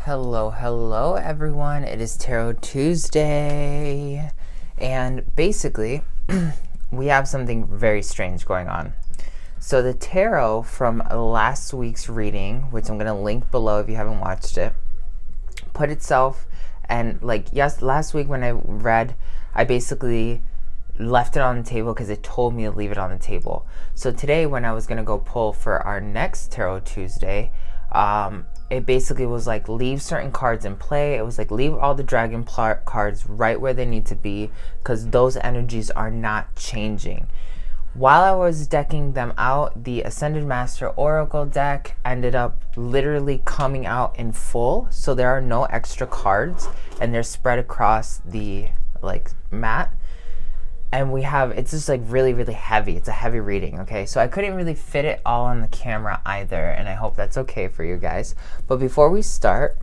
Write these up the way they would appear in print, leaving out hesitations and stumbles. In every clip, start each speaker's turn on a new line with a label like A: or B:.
A: Hello everyone. It is Tarot Tuesday. And basically, we have something very strange going on. So the tarot from last week's reading, which I'm going to link below if you haven't watched it, put itself, and last week when I read, I basically left it on the table because it told me to leave it on the table. So today when I was going to go pull for our next Tarot Tuesday, it basically was like, leave certain cards in play. It was like, leave all the dragon cards right where they need to be because those energies are not changing. While I was decking them out, the Ascended Master Oracle deck ended up literally coming out in full. So there are no extra cards and they're spread across the mat. And we have, it's just like really heavy. It's a heavy reading, okay? So I couldn't really fit it all on the camera either, and I hope that's okay for you guys. But before we start,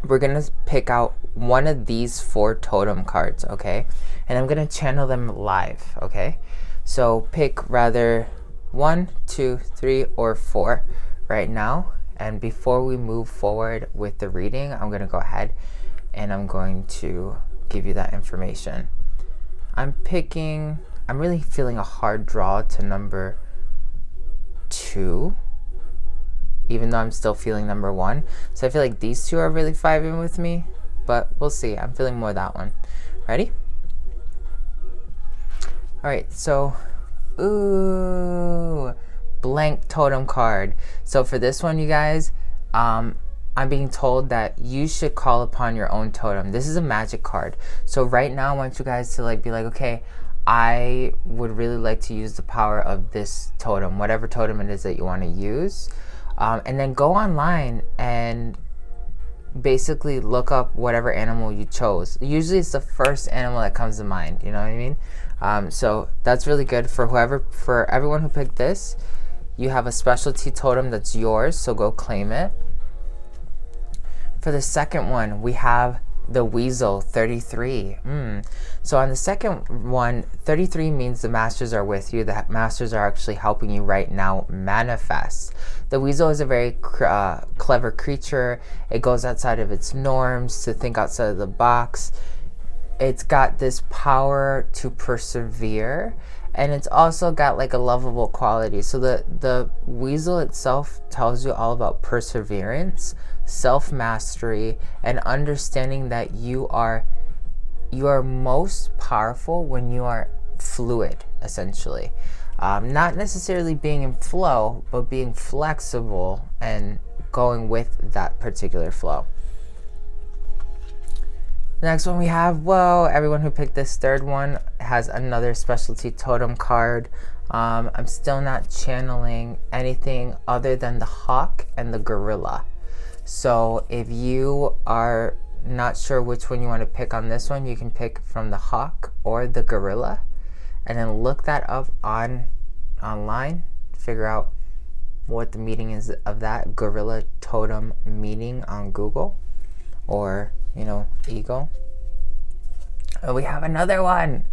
A: we're gonna pick out one of these 4 totem cards, okay? And I'm gonna channel them live, okay? So pick rather 1, 2, 3, or 4 right now. And before we move forward with the reading, I'm gonna go ahead and I'm going to give you that information. I'm really feeling a hard draw to number 2, even though I'm still feeling number 1. So I feel like these 2 are really vibing with me, but we'll see. I'm feeling more that one. Ready? All right, so, ooh, blank totem card. So for this one, you guys, I'm being told that you should call upon your own totem. This is a magic card. So right now I want you guys to be like, okay, I would really like to use the power of this totem, whatever totem it is that you want to use. And then go online and basically look up whatever animal you chose. Usually it's the first animal that comes to mind, you know what I mean? So that's really good for everyone who picked this. You have a specialty totem that's yours, so go claim it. For the second one, we have the Weasel 33. So on the second one, 33 means the masters are with you. The masters are actually helping you right now manifest. The Weasel is a very clever creature. It goes outside of its norms to think outside of the box. It's got this power to persevere, and it's also got like a lovable quality. So the Weasel itself tells you all about perseverance, self-mastery, and understanding that you are most powerful when you are fluid, essentially. Not necessarily being in flow, but being flexible and going with that particular flow. The next one we have, whoa, everyone who picked this third one has another specialty totem card. I'm still not channeling anything other than the hawk and the gorilla. So if you are not sure which one you want to pick on this one, you can pick from the hawk or the gorilla, and then look that up online, figure out what the meaning is of that gorilla totem meaning on Google or Eagle. And we have another one.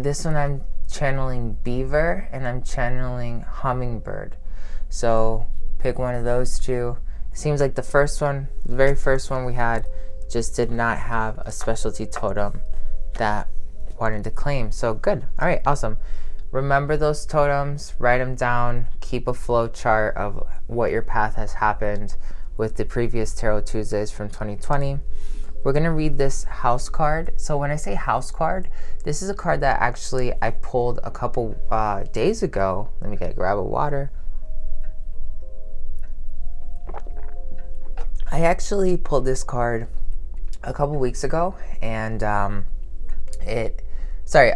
A: This one I'm channeling beaver and I'm channeling hummingbird. So pick one of those 2. Seems like the very first one we had, just did not have a specialty totem that wanted to claim. So good. All right, awesome. Remember those totems, write them down, keep a flow chart of what your path has happened with the previous Tarot Tuesdays from 2020. We're going to read this house card. So when I say house card, this is a card that actually I pulled a couple days ago. Let me grab a water. I actually pulled this card a couple weeks ago, and a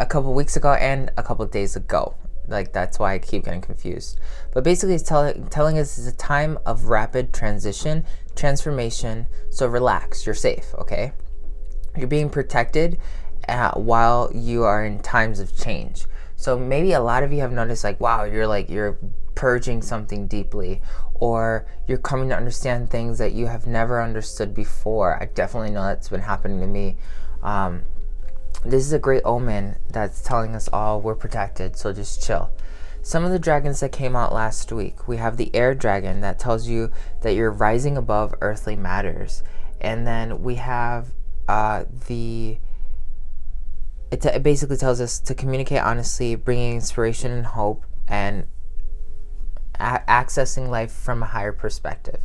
A: couple weeks ago and a couple days ago. That's why I keep getting confused. But basically it's telling us it's a time of rapid transformation. So relax, you're safe, okay? You're being protected while you are in times of change. So maybe a lot of you have noticed wow, you're purging something deeply, or you're coming to understand things that you have never understood before. I definitely know that's been happening to me. This is a great omen that's telling us all we're protected, so just chill. some of the dragons that came out last week. We have the air dragon that tells you that you're rising above earthly matters. And then we have it basically tells us to communicate honestly, bringing inspiration and hope, and accessing life from a higher perspective.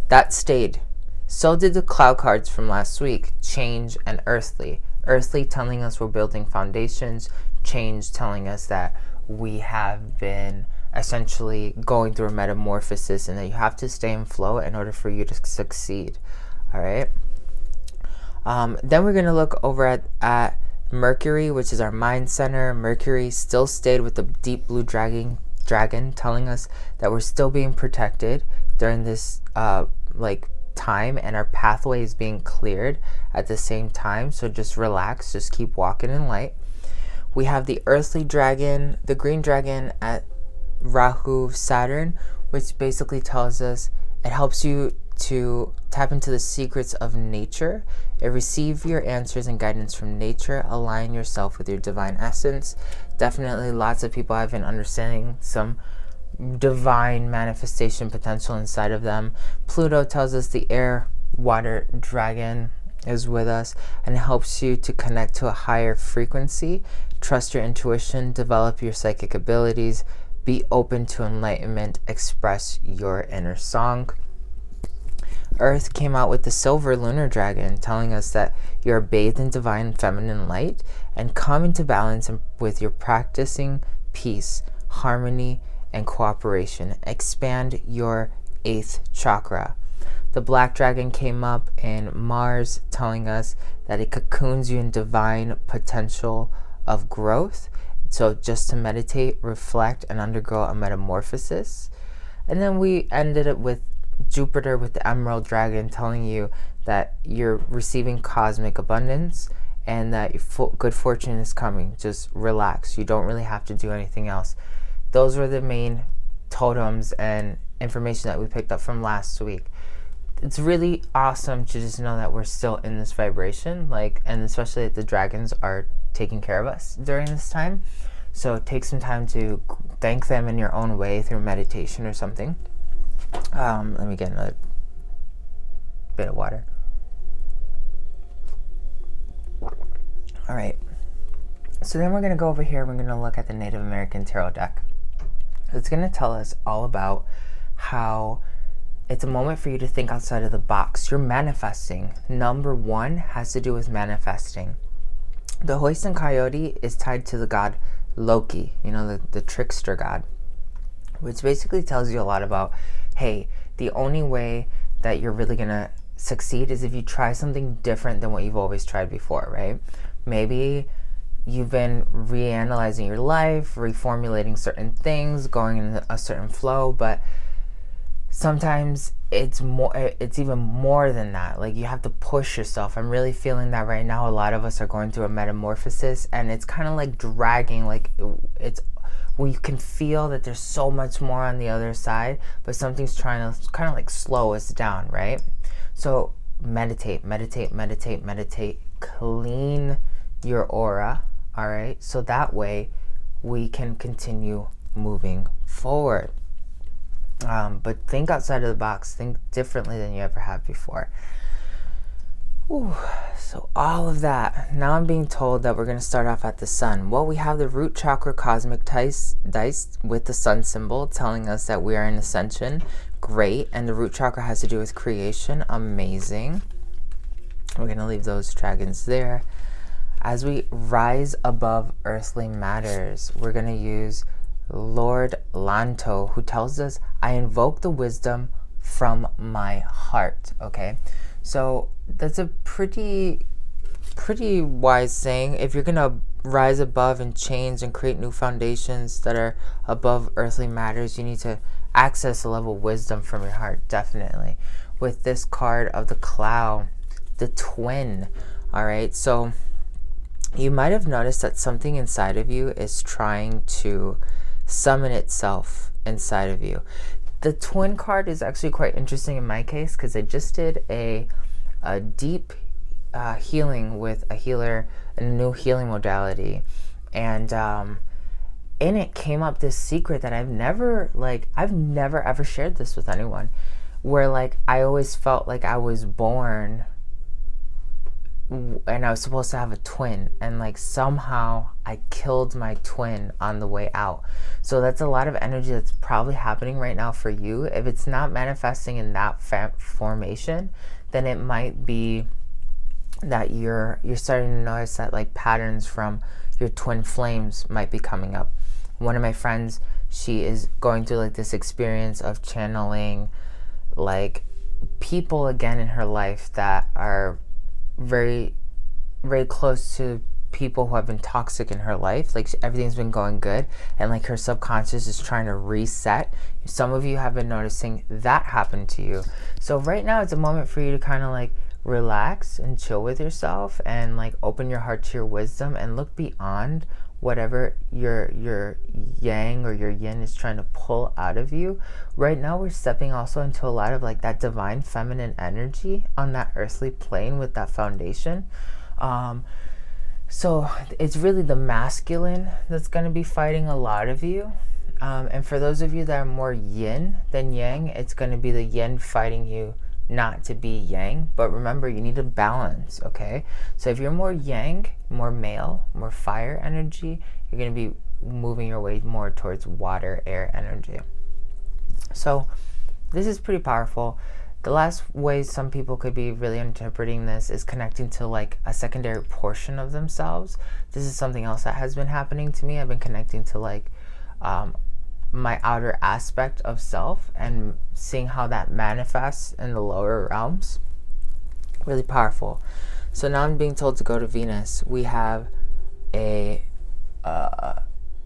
A: That stayed. So did the cloud cards from last week, change and earthly. Earthly telling us we're building foundations, change telling us that we have been essentially going through a metamorphosis and that you have to stay in flow in order for you to succeed. All right. Then we're going to look over at Mercury, which is our mind center. Mercury still stayed with the deep blue dragon telling us that we're still being protected during this time, and our pathway is being cleared at the same time. So just relax, just keep walking in light. We have the earthly dragon, the green dragon at Rahu Saturn, which basically tells us it helps you to tap into the secrets of nature and receive your answers and guidance from nature. Align yourself with your divine essence. Definitely lots of people have been understanding some divine manifestation potential inside of them. Pluto tells us the air water dragon is with us and it helps you to connect to a higher frequency. Trust your intuition, develop your psychic abilities, be open to enlightenment, express your inner song. Earth came out with the silver lunar dragon telling us that you're bathed in divine feminine light and come into balance with your practicing peace, harmony, and cooperation. Expand your 8th chakra. The black dragon came up in Mars telling us that it cocoons you in divine potential of growth. So just to meditate, reflect, and undergo a metamorphosis. And then we ended it with Jupiter with the emerald dragon telling you that you're receiving cosmic abundance and that good fortune is coming. Just relax. You don't really have to do anything else. Those were the main totems and information that we picked up from last week. It's really awesome to just know that we're still in this vibration, and especially that the dragons are taking care of us during this time. So take some time to thank them in your own way through meditation or something. Let me get another bit of water. All right. So then we're going to go over here. We're going to look at the Native American Tarot deck. It's going to tell us all about how it's a moment for you to think outside of the box. You're manifesting. Number 1 has to do with manifesting. The hoist and coyote is tied to the god Loki, the trickster god, which basically tells you a lot about, hey, the only way that you're really going to succeed is if you try something different than what you've always tried before, right? Maybe you've been reanalyzing your life, reformulating certain things, going in a certain flow, but sometimes it's even more than that. You have to push yourself. I'm really feeling that right now. A lot of us are going through a metamorphosis, and it's kind of dragging, we can feel that there's so much more on the other side, but something's trying to kind of slow us down, right? So meditate, clean your aura, all right? So that way we can continue moving forward. But think outside of the box, think differently than you ever have before. Ooh, so all of that. Now I'm being told that we're going to start off at the sun. Well, we have the root chakra cosmic dice with the sun symbol telling us that we are in ascension. Great. And the root chakra has to do with creation. Amazing. We're going to leave those dragons there. As we rise above earthly matters, we're going to use Lord Lanto, who tells us, I invoke the wisdom from my heart. Okay, so that's a pretty wise saying. If you're gonna rise above and change and create new foundations that are above earthly matters, you need to access a level of wisdom from your heart, definitely. With this card of the cloud, the twin. All right, so you might have noticed that something inside of you is trying to summon itself inside of you. The twin card is actually quite interesting in my case because I just did a deep healing with a healer, a new healing modality, and in it came up this secret that I've never ever shared this with anyone, where like I always felt like I was born and I was supposed to have a twin, and like somehow I killed my twin on the way out. So that's a lot of energy that's probably happening right now for you. If it's not manifesting in that formation, then it might be that you're starting to notice that like patterns from your twin flames might be coming up. One of my friends, she is going through like this experience of channeling like people again in her life that are very, very close to people who have been toxic in her life. Like everything's been going good, and like her subconscious is trying to reset. Some of you have been noticing that happen to you. So right now it's a moment for you to kind of like relax and chill with yourself, and like open your heart to your wisdom and look beyond whatever your yang or your yin is trying to pull out of you. Right now we're stepping also into a lot of like that divine feminine energy on that earthly plane with that foundation. So it's really the masculine that's going to be fighting a lot of you. And for those of you that are more yin than yang, it's going to be the yin fighting you not to be yang. But remember, you need a balance, okay? So if you're more yang, more male, more fire energy, you're going to be moving your way more towards water, air energy. So this is pretty powerful. The last way some people could be really interpreting this is connecting to like a secondary portion of themselves. This is something else that has been happening to me. I've been connecting to like my outer aspect of self and seeing how that manifests in the lower realms. Really powerful. So now I'm being told to go to Venus. We have a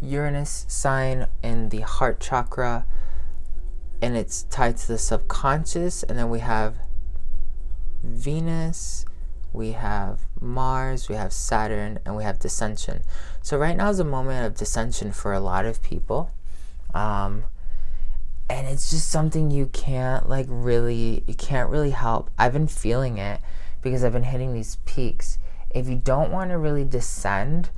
A: Uranus sign in the heart chakra, and it's tied to the subconscious. And then we have Venus, we have Mars, we have Saturn, and we have Ascension. So right now is a moment of dissension for a lot of people. And it's just something you can't really help. I've been feeling it because I've been hitting these peaks. If you don't want to really descend,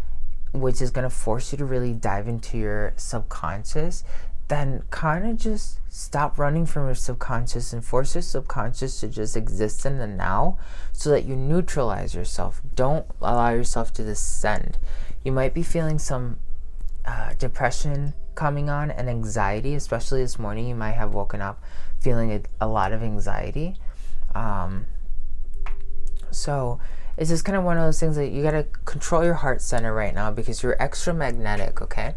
A: which is going to force you to really dive into your subconscious, then kind of just stop running from your subconscious and force your subconscious to just exist in the now so that you neutralize yourself. Don't allow yourself to descend. You might be feeling some depression coming on and anxiety, especially this morning. You might have woken up feeling a lot of anxiety. So it's just kind of one of those things that you got to control your heart center right now because you're extra magnetic, okay?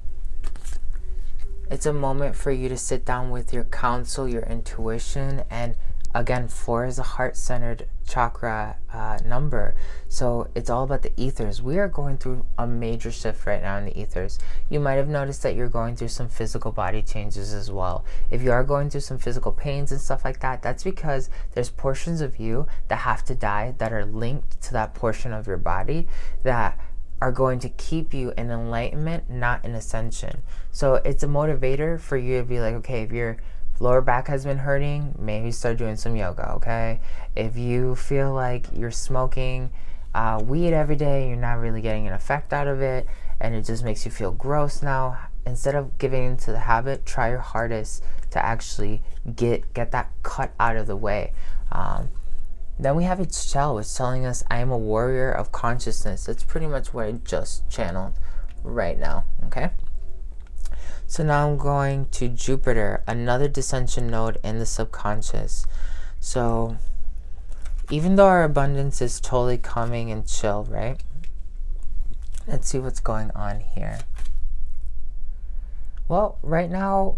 A: It's a moment for you to sit down with your counsel, your intuition, and again, 4 is a heart-centered chakra number. So it's all about the ethers. We are going through a major shift right now in the ethers. You might have noticed that you're going through some physical body changes as well. If you are going through some physical pains and stuff like that, that's because there's portions of you that have to die that are linked to that portion of your body that are going to keep you in enlightenment, not in ascension. So it's a motivator for you to be like, okay, if your lower back has been hurting, maybe start doing some yoga, okay? If you feel like you're smoking weed every day, you're not really getting an effect out of it, and it just makes you feel gross now, instead of giving into the habit, try your hardest to actually get that cut out of the way. Then we have its shell, it's telling us, I am a warrior of consciousness. That's pretty much what I just channeled right now, okay? So now I'm going to Jupiter, another dissension node in the subconscious. So even though our abundance is totally calming and chill, right? Let's see what's going on here. Well, right now,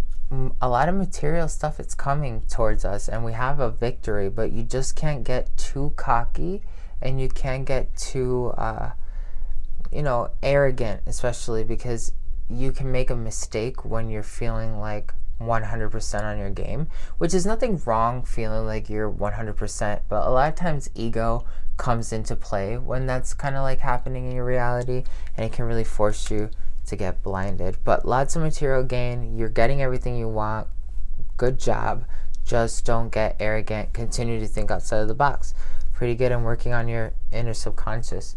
A: a lot of material stuff is coming towards us and we have a victory, but you just can't get too cocky and you can't get too, arrogant, especially because you can make a mistake when you're feeling like 100% on your game, which is nothing wrong feeling like you're 100%, but a lot of times ego comes into play when that's kind of like happening in your reality, and it can really force you to get blinded. But lots of material gain, you're getting everything you want, good job. Just don't get arrogant, continue to think outside of the box. Pretty good in working on your inner subconscious.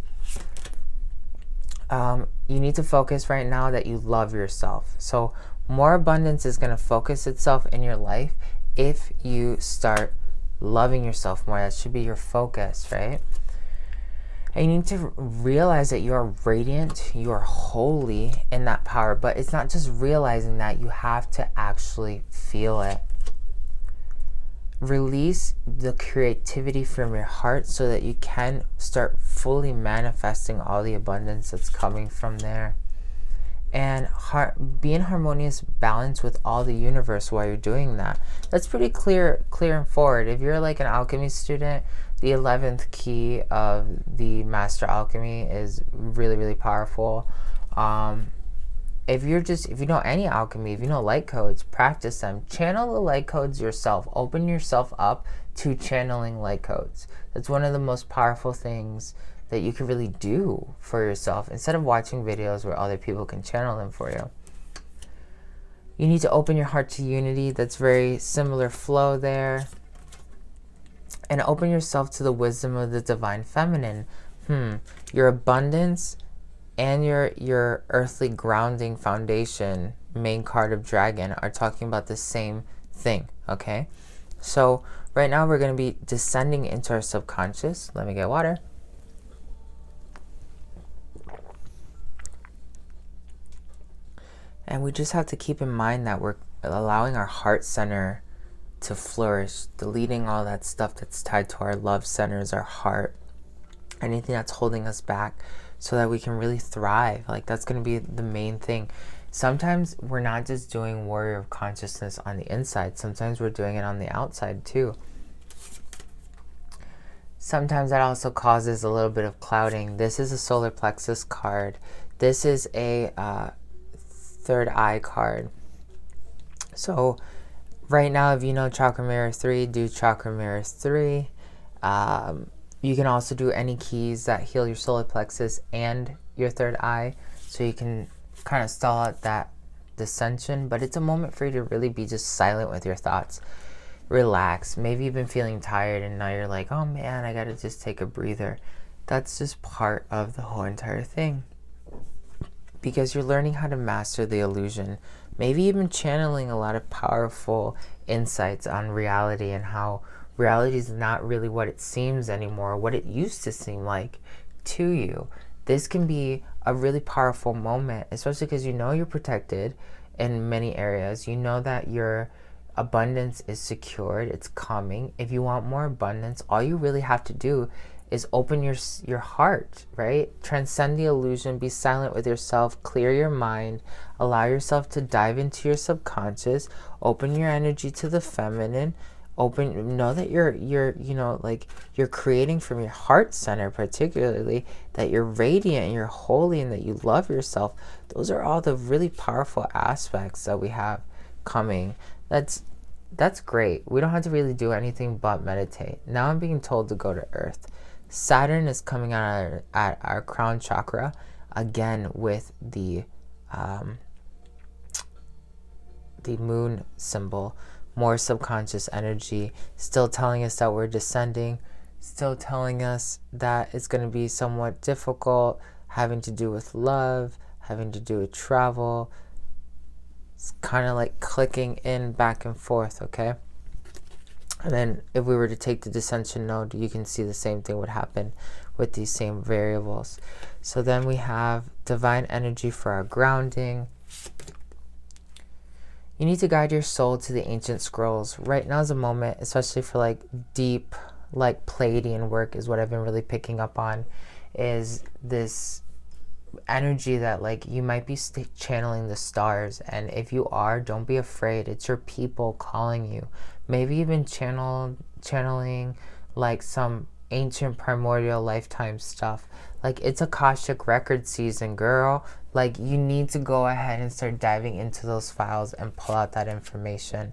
A: you need to focus right now that you love yourself. So more abundance is going to focus itself in your life if you start loving yourself more. That should be your focus, right? And you need to realize that you are radiant, you are holy in that power. But it's not just realizing that, you have to actually feel it. Release the creativity from your heart so that you can start fully manifesting all the abundance that's coming from there. And be in harmonious balance with all the universe while you're doing that. That's pretty clear and forward. If you're like an alchemy student, the 11th key of the Master Alchemy is really, really powerful. If you know any alchemy, if you know light codes, practice them. Channel the light codes yourself. Open yourself up to channeling light codes. That's one of the most powerful things that you can really do for yourself, instead of watching videos where other people can channel them for you. You need to open your heart to unity. That's very similar flow there. And open yourself to the wisdom of the divine feminine. Your abundance and your earthly grounding foundation, main card of dragon, are talking about the same thing, okay? So right now we're going to be descending into our subconscious. Let me get water. And we just have to keep in mind that we're allowing our heart center to flourish, deleting all that stuff that's tied to our love centers, our heart, anything that's holding us back, so that we can really thrive. Like, that's going to be the main thing. Sometimes we're not just doing warrior of consciousness on the inside. Sometimes we're doing it on the outside too. Sometimes that also causes a little bit of clouding. This is a solar plexus card. This is a third eye card. So right now, if you know Chakra Mirror 3, do Chakra Mirror 3. You can also do any keys that heal your solar plexus and your third eye, so you can kind of stall out that dissension. But it's a moment for you to really be just silent with your thoughts. Relax. Maybe you've been feeling tired and now you're like, oh man, I gotta just take a breather. That's just part of the whole entire thing, because you're learning how to master the illusion. Maybe even channeling a lot of powerful insights on reality, and how reality is not really what it seems anymore, what it used to seem like to you. This can be a really powerful moment, especially because you know you're protected in many areas. You know that your abundance is secured, it's coming. If you want more abundance, all you really have to do is open your heart, right? Transcend the illusion, be silent with yourself, clear your mind, allow yourself to dive into your subconscious, open your energy to the feminine, know that you're creating from your heart center, particularly, that you're radiant and you're holy and that you love yourself. Those are all the really powerful aspects that we have coming. That's great. We don't have to really do anything but meditate. Now I'm being told to go to Earth. Saturn is coming out at our crown chakra, again with the moon symbol. More subconscious energy, still telling us that we're descending, still telling us that it's going to be somewhat difficult, having to do with love, having to do with travel. It's kind of like clicking in back and forth, okay? And then if we were to take the descension node, you can see the same thing would happen with these same variables. So then we have divine energy for our grounding. You need to guide your soul to the ancient scrolls. Right now is a moment, especially for like deep, like Pleiadian work is what I've been really picking up on, is this energy that like you might be channeling the stars. And if you are, don't be afraid. It's your people calling you. Maybe even channeling like some ancient primordial lifetime stuff. Like, it's Akashic record season, girl. Like, you need to go ahead and start diving into those files and pull out that information.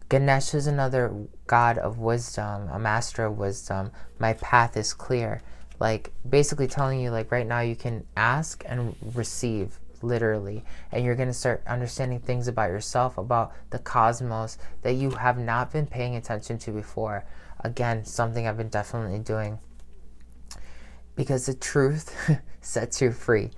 A: Ganesh is another god of wisdom, a master of wisdom. My path is clear. Like, basically telling you, like, right now you can ask and receive, literally. And you're going to start understanding things about yourself, about the cosmos that you have not been paying attention to before. Again, something I've been definitely doing. Because the truth sets you free.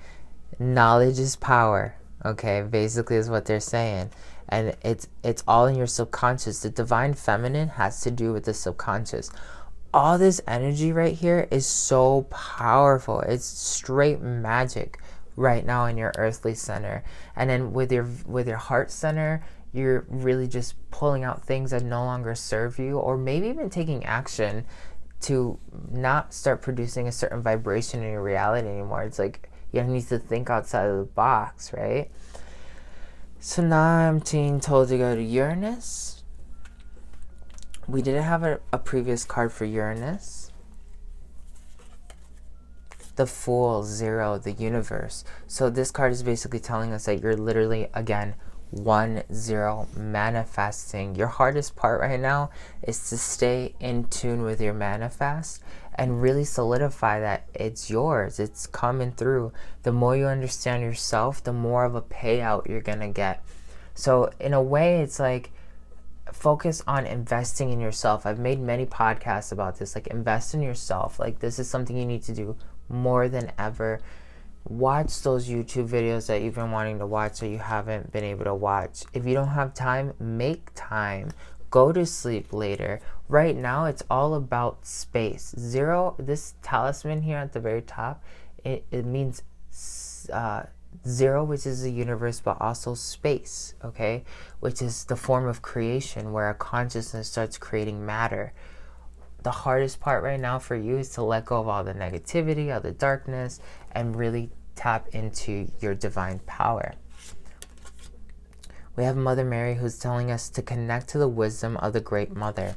A: Knowledge is power, okay? Basically is what they're saying. And it's all in your subconscious. The divine feminine has to do with the subconscious. All this energy right here is so powerful. It's straight magic right now in your earthly center. And then with your heart center, you're really just pulling out things that no longer serve you, or maybe even taking action to not start producing a certain vibration in your reality anymore. It's like you need to think outside of the box, right? So now I'm being told to go to Uranus. We didn't have a previous card for Uranus. The Fool, Zero, the Universe. So this card is basically telling us that you're literally, again, 1-0 manifesting. Your hardest part right now is to stay in tune with your manifest and really solidify that it's yours. It's coming through. The more you understand yourself, the more of a payout you're gonna get. So in a way, it's like, focus on investing in yourself. I've made many podcasts about this. Like, invest in yourself. Like, this is something you need to do more than ever. Watch those YouTube videos that you've been wanting to watch that you haven't been able to watch. If you don't have time, make time. Go to sleep later. Right now, it's all about space. Zero, this talisman here at the very top, it means zero, which is the universe, but also space, okay? Which is the form of creation where a consciousness starts creating matter. The hardest part right now for you is to let go of all the negativity, all the darkness, and really tap into your divine power. We have Mother Mary, who's telling us to connect to the wisdom of the Great Mother,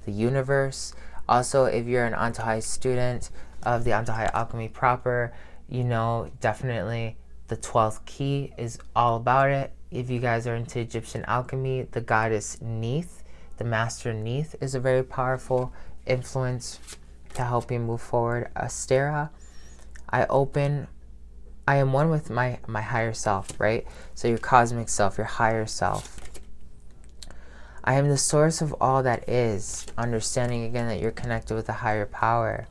A: the universe. Also, if you're an Antojai student of the Antojai Alchemy proper, you know definitely the 12th key is all about it. If you guys are into Egyptian alchemy, the goddess Neith, the master Neith, is a very powerful influence to help you move forward. Astera, I am one with my higher self, right? So your cosmic self, your higher self. I am the source of all that is. Understanding again that you're connected with a higher power.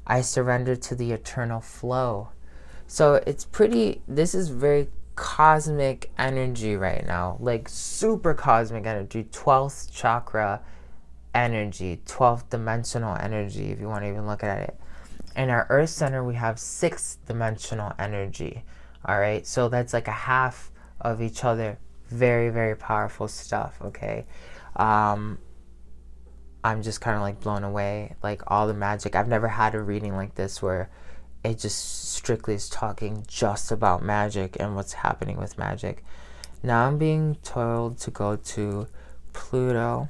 A: I surrender to the eternal flow. So it's pretty, this is very cosmic energy right now. Like super cosmic energy. 12th chakra energy, 12th dimensional energy, if you want to even look at it. In our earth center, we have 6th dimensional energy. All right, so that's like a half of each other. Very, very powerful stuff, okay? I'm just kind of like blown away, like all the magic. I've never had a reading like this where it just strictly is talking just about magic and what's happening with magic. Now I'm being told to go to Pluto.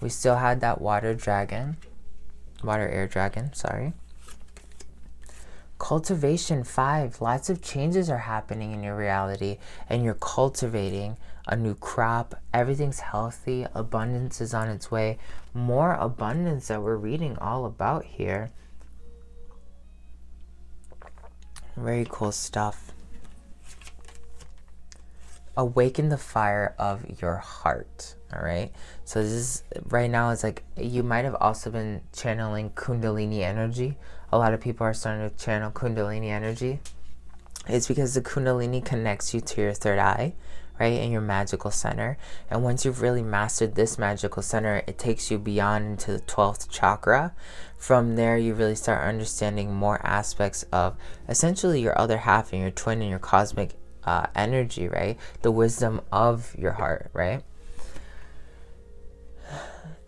A: We still had that water air dragon, sorry. Cultivation 5. Lots of changes are happening in your reality, and you're cultivating a new crop. Everything's healthy. Abundance is on its way. More abundance that we're reading all about here. Very cool stuff. Awaken the fire of your heart. All right, so this is right now, it's like you might have also been channeling Kundalini energy. A lot of people are starting to channel Kundalini energy. It's because the Kundalini connects you to your third eye, right, in your magical center. And once you've really mastered this magical center, it takes you beyond into the 12th chakra. From there, you really start understanding more aspects of essentially your other half and your twin and your cosmic energy, right? The wisdom of your heart, right?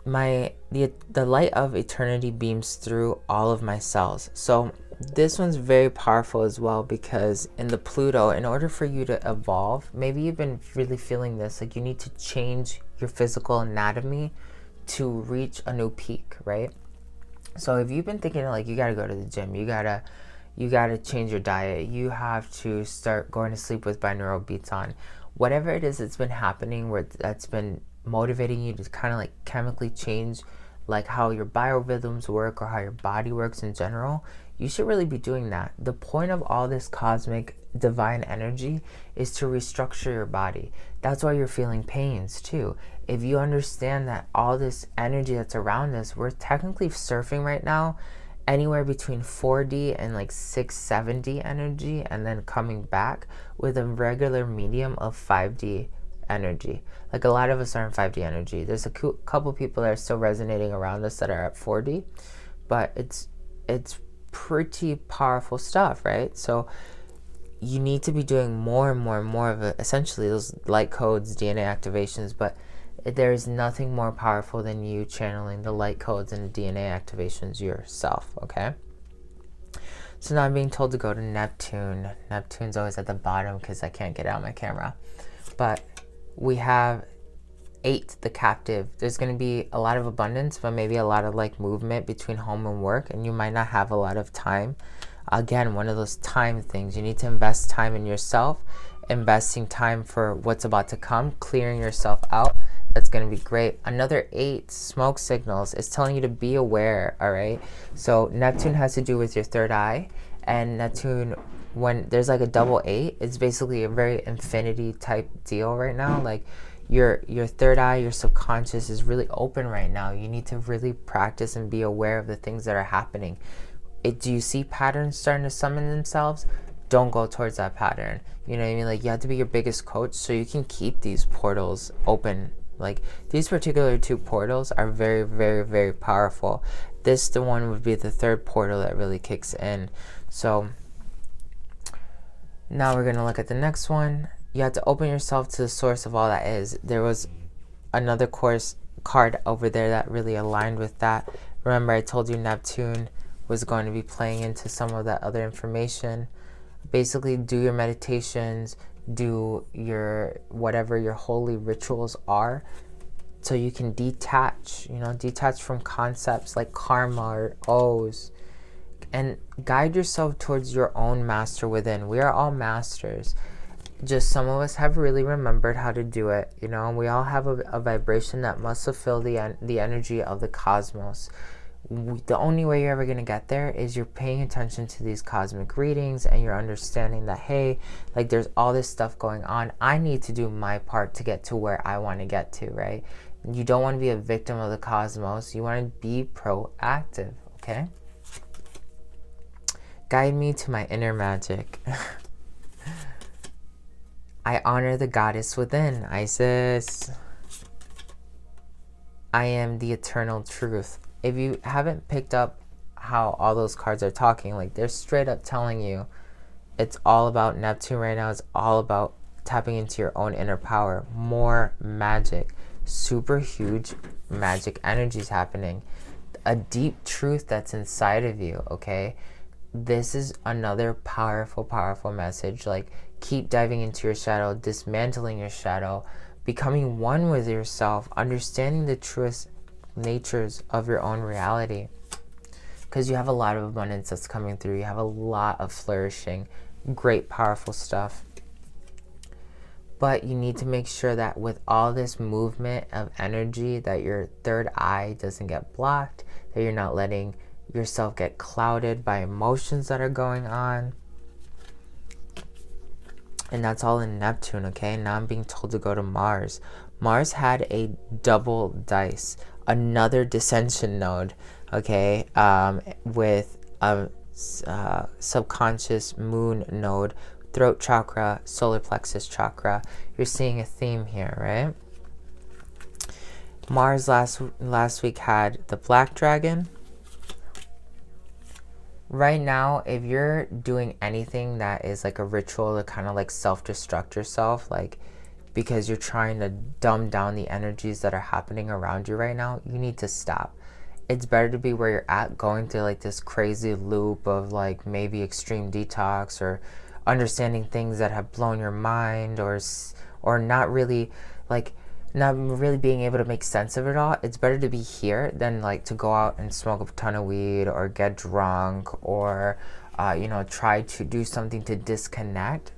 A: The light of eternity beams through all of my cells. So this one's very powerful as well, because in the Pluto, in order for you to evolve, maybe you've been really feeling this, like you need to change your physical anatomy to reach a new peak, right? So if you've been thinking like you gotta go to the gym, you gotta change your diet, you have to start going to sleep with binaural beats on, whatever it is that's been happening where that's been motivating you to kind of like chemically change like how your biorhythms work or how your body works in general, you should really be doing that. The point of all this cosmic divine energy is to restructure your body. That's why you're feeling pains too. If you understand that all this energy that's around us, we're technically surfing right now anywhere between 4D and like 670 energy, and then coming back with a regular medium of 5D energy. Like a lot of us are in 5D energy. There's a couple people that are still resonating around us that are at 4D, but it's pretty powerful stuff, right? So you need to be doing more and more and more of it, essentially those light codes, DNA activations, but there is nothing more powerful than you channeling the light codes and DNA activations yourself, okay? So now I'm being told to go to Neptune. Neptune's always at the bottom because I can't get it on my camera. But we have 8, the captive. There's going to be a lot of abundance, but maybe a lot of like movement between home and work, and you might not have a lot of time. Again, one of those time things. You need to invest time in yourself, investing time for what's about to come, clearing yourself out. That's going to be great. Another 8 smoke signals is telling you to be aware, all right? So Neptune has to do with your third eye, and Neptune, when there's like a double 8, it's basically a very infinity type deal right now. Like your third eye, your subconscious is really open right now. You need to really practice and be aware of the things that are happening. Do you see patterns starting to summon themselves? Don't go towards that pattern. You know what I mean? Like you have to be your biggest coach so you can keep these portals open. Like these particular 2 portals are very, very, very powerful. The one would be the 3rd portal that really kicks in. So now we're going to look at the next one. You have to open yourself to the source of all that is. There was another card over there that really aligned with that. Remember, I told you Neptune was going to be playing into some of that other information. Basically, do your meditations, do your whatever your holy rituals are, so you can detach from concepts like karma or oaths, and guide yourself towards your own master within. We are all masters. Just some of us have really remembered how to do it. We all have a vibration that must fulfill the energy of the cosmos. The only way you're ever going to get there is you're paying attention to these cosmic readings, and you're understanding that, hey, like there's all this stuff going on. I need to do my part to get to where I want to get to, right? You don't want to be a victim of the cosmos. You want to be proactive, okay? Guide me to my inner magic. I honor the goddess within, Isis. I am the eternal truth. If you haven't picked up how all those cards are talking, like they're straight up telling you it's all about Neptune right now. It's all about tapping into your own inner power. More magic. Super huge magic energies happening. A deep truth that's inside of you, okay? This is another powerful, powerful message. Like, keep diving into your shadow, dismantling your shadow, becoming one with yourself, understanding the truest natures of your own reality, because you have a lot of abundance that's coming through. You have a lot of flourishing, great, powerful stuff. But you need to make sure that with all this movement of energy, that your third eye doesn't get blocked, that you're not letting yourself get clouded by emotions that are going on. And that's all in Neptune, okay? Now I'm being told to go to Mars. Mars had a double dice, another dissension node, okay, with a subconscious moon node, throat chakra, solar plexus chakra. You're seeing a theme here, right? Mars last week had the black dragon. Right now, if you're doing anything that is like a ritual to kind of like self-destruct yourself, like because you're trying to dumb down the energies that are happening around you right now, you need to stop. It's better to be where you're at, going through like this crazy loop of like maybe extreme detox or understanding things that have blown your mind, or not really being able to make sense of it all. It's better to be here than like to go out and smoke a ton of weed or get drunk or try to do something to disconnect.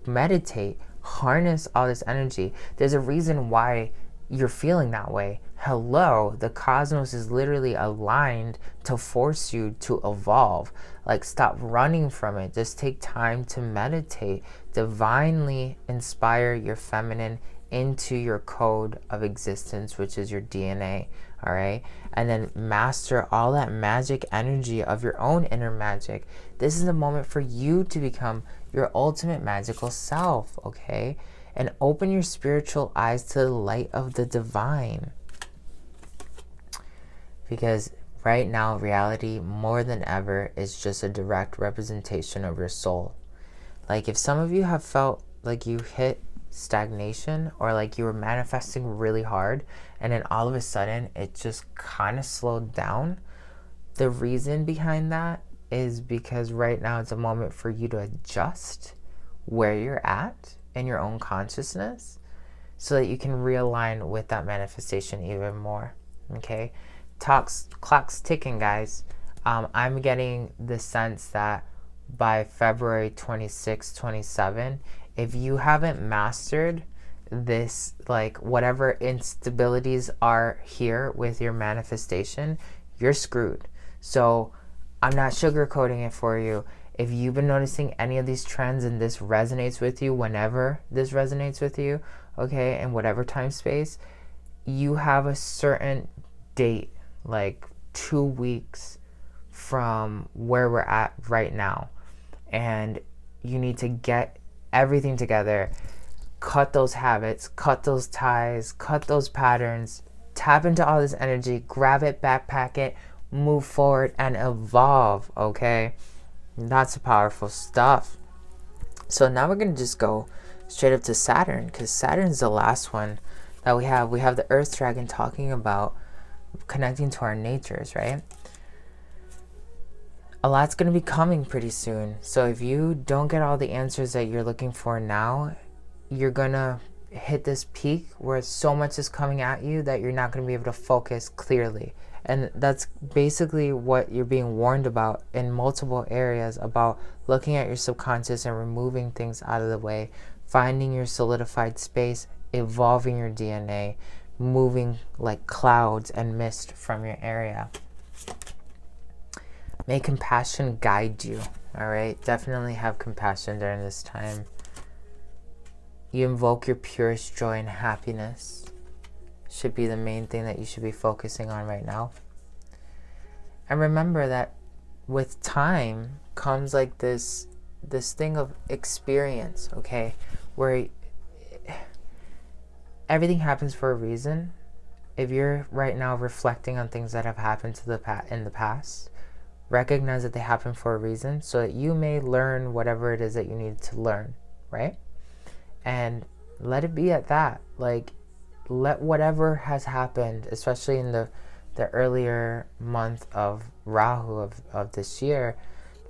A: Meditate, harness all this energy. There's a reason why you're feeling that way. Hello, the cosmos is literally aligned to force you to evolve. Like, stop running from it. Just take time to meditate. Divinely inspire your feminine into your code of existence, which is your DNA. all right? And then master all that magic energy of your own inner magic. This is the moment for you to become your ultimate magical self, okay? And open your spiritual eyes to the light of the divine. Because right now, reality, more than ever, is just a direct representation of your soul. Like, if some of you have felt like you hit stagnation, or like you were manifesting really hard and then all of a sudden it just kind of slowed down, the reason behind that is because right now it's a moment for you to adjust where you're at in your own consciousness so that you can realign with that manifestation even more. Okay, clock's ticking, guys. I'm getting the sense that by February 26, 27, if you haven't mastered this, like whatever instabilities are here with your manifestation, you're screwed. So I'm not sugarcoating it for you. If you've been noticing any of these trends and this resonates with you, whenever this resonates with you, okay, in whatever time space, you have a certain date, like 2 weeks from where we're at right now. And you need to get everything together, cut those habits, cut those ties, cut those patterns, tap into all this energy, grab it, backpack it, move forward and evolve, okay? That's powerful stuff. So now we're going to just go straight up to Saturn, because Saturn's the last one that we have. We have the Earth Dragon talking about connecting to our natures, right? A lot's going to be coming pretty soon. So if you don't get all the answers that you're looking for now, you're going to hit this peak where so much is coming at you that you're not going to be able to focus clearly. And that's basically what you're being warned about in multiple areas, about looking at your subconscious and removing things out of the way, finding your solidified space, evolving your DNA, moving like clouds and mist from your area. May compassion guide you, all right? Definitely have compassion during this time. You invoke your purest joy and happiness. Should be the main thing that you should be focusing on right now. And remember that with time comes like this thing of experience, okay? Where everything happens for a reason. If you're right now reflecting on things that have happened in the past, recognize that they happen for a reason so that you may learn whatever it is that you need to learn, right? And let it be at that. Like, let whatever has happened, especially in the earlier month of Rahu of this year,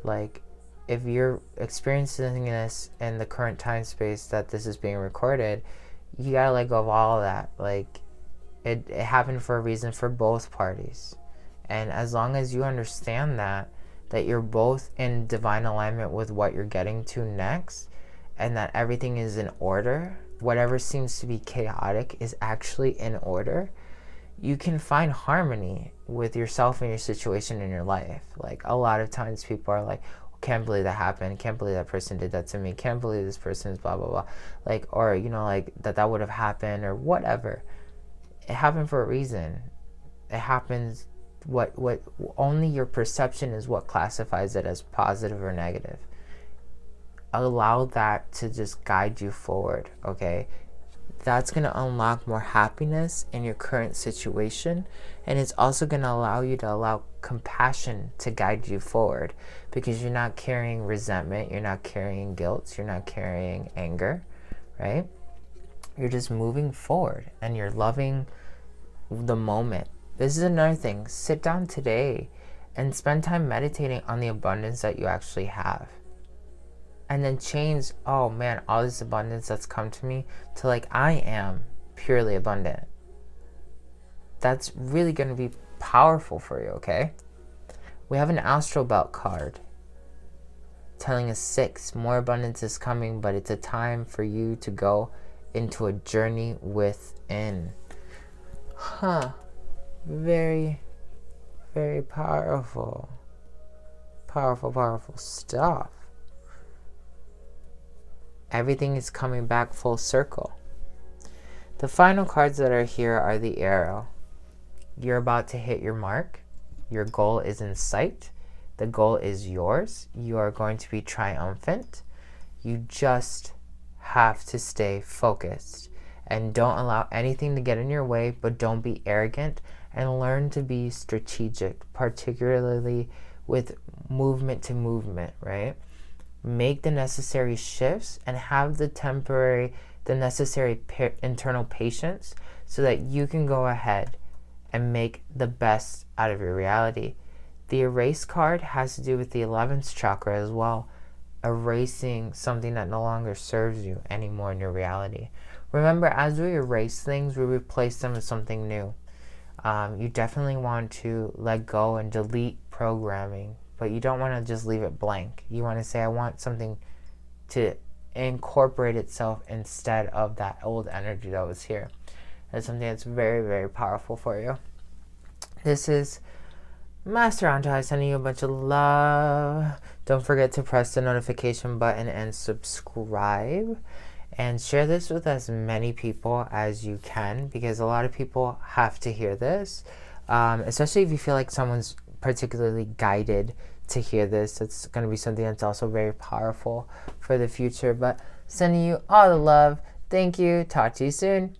A: like if you're experiencing this in the current time space that this is being recorded, you gotta let go of all of that. Like it happened for a reason for both parties. And as long as you understand that you're both in divine alignment with what you're getting to next, and that everything is in order, whatever seems to be chaotic is actually in order, you can find harmony with yourself and your situation in your life. Like a lot of times people are like, can't believe that happened, can't believe that person did that to me, can't believe this person is blah blah blah, like, or you know, like that would have happened or whatever. It happened for a reason. It happens. What only your perception is what classifies it as positive or negative. Allow that to just guide you forward, okay? That's going to unlock more happiness in your current situation, and it's also going to allow you to allow compassion to guide you forward, because you're not carrying resentment, you're not carrying guilt, you're not carrying anger, right? You're just moving forward and you're loving the moment. This is another thing. Sit down today and spend time meditating on the abundance that you actually have. And then change, oh man, all this abundance that's come to me, to like, I am purely abundant. That's really going to be powerful for you, okay? We have an astral belt card telling us 6, more abundance is coming, but it's a time for you to go into a journey within. Very, very powerful. Powerful stuff. Everything is coming back full circle. The final cards that are here are the Arrow. You're about to hit your mark. Your goal is in sight. The goal is yours. You are going to be triumphant. You just have to stay focused and don't allow anything to get in your way, but don't be arrogant, and learn to be strategic, particularly with movement to movement, right? Make the necessary shifts and have the necessary internal patience so that you can go ahead and make the best out of your reality. The erase card has to do with the 11th chakra as well, erasing something that no longer serves you anymore in your reality. Remember, as we erase things, we replace them with something new. You definitely want to let go and delete programming, but you don't want to just leave it blank. You want to say, I want something to incorporate itself instead of that old energy that was here. That's something that's very, very powerful for you. This is Master Antojai sending you a bunch of love. Don't forget to press the notification button and subscribe. And share this with as many people as you can, because a lot of people have to hear this. Especially if you feel like someone's particularly guided to hear this. It's going to be something that's also very powerful for the future. But sending you all the love. Thank you. Talk to you soon.